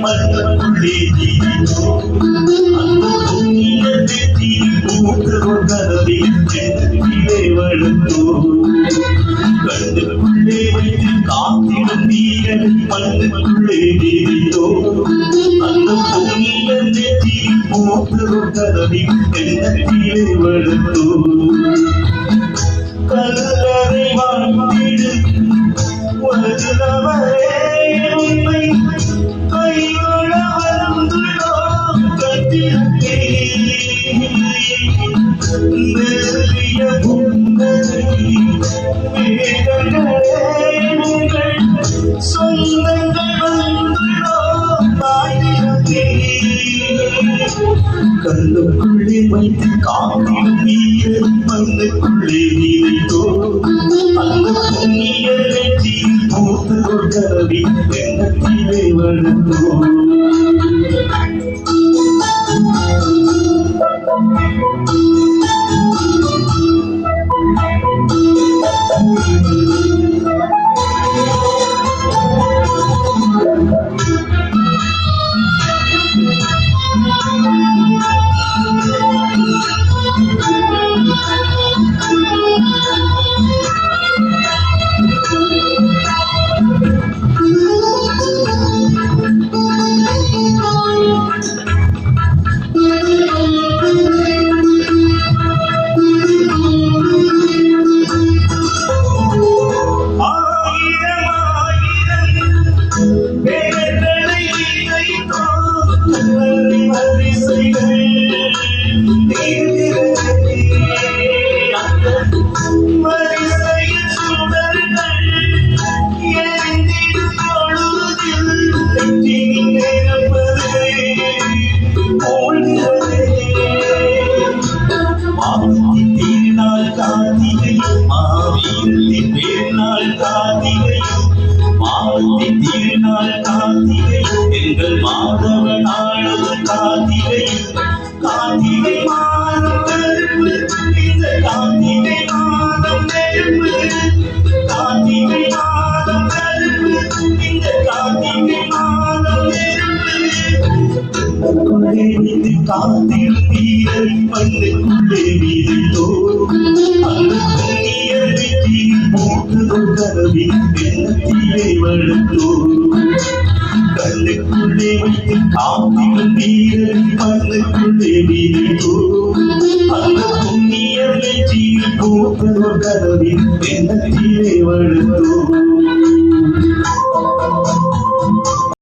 மண்ணுக்குள்ளே ஜீவித்தோ அந்த புண்ணிய வெற்றி மூத்தரும் கனவில் கீழே வளர்த்தோ கண்ணுக்குள்ளே வைத்து காத்திடும் வீரரை மண்ணுக்குள்ளே ஜீவித்தோ அந்த புண்ணிய வெற்றி மூத்தரும் கனவில் கீழே வளர்த்தோ கல்லறை வாழ்ந்திடு வருகிறவரே உண்மை கையோட வந்துள்ளோம் கட்டிடத்தே நெருங்கிய புன்னகை மேகங்களே உங்கள் சொந்தங்கள் வந்துள்ளோம் தாயிடத்தே கண்ணுக்குள்ளே வைத்து காத்திடும் நீர் மண்ணுக்குள்ளே நீரைத்தோ அந்த புண்ணிய வெற்றி மூத்தோர் கனவி எண்ணத்திலே வளர்ந்தோ எங்கள் மாதவ நாளது கார்த்திகை கார்த்திகை மாதம் நெருப்பு இந்த கார்த்திகை மாதம் நெருப்பு கார்த்திகை மாதம் நெருப்பு இந்த கார்த்திகை மாதம் நெருப்புக்குள்ளே இது காத்திடும் வீரர் மண்ணுக்குள்ளே வீரித்தோ அந்த புண்ணிய வெற்றி மூத்ததொரு கனவின் எண்ணத்திலே வளர்த்தோ கண்ணுக்குள்ளே வைத்து காத்திடும் வீரரை மண்ணுக்குள்ளே வீரித்தோ அந்த புண்ணிய வெற்றி மூத்ததொரு கனவின் எண்ணத்திலே வளர்த்தோ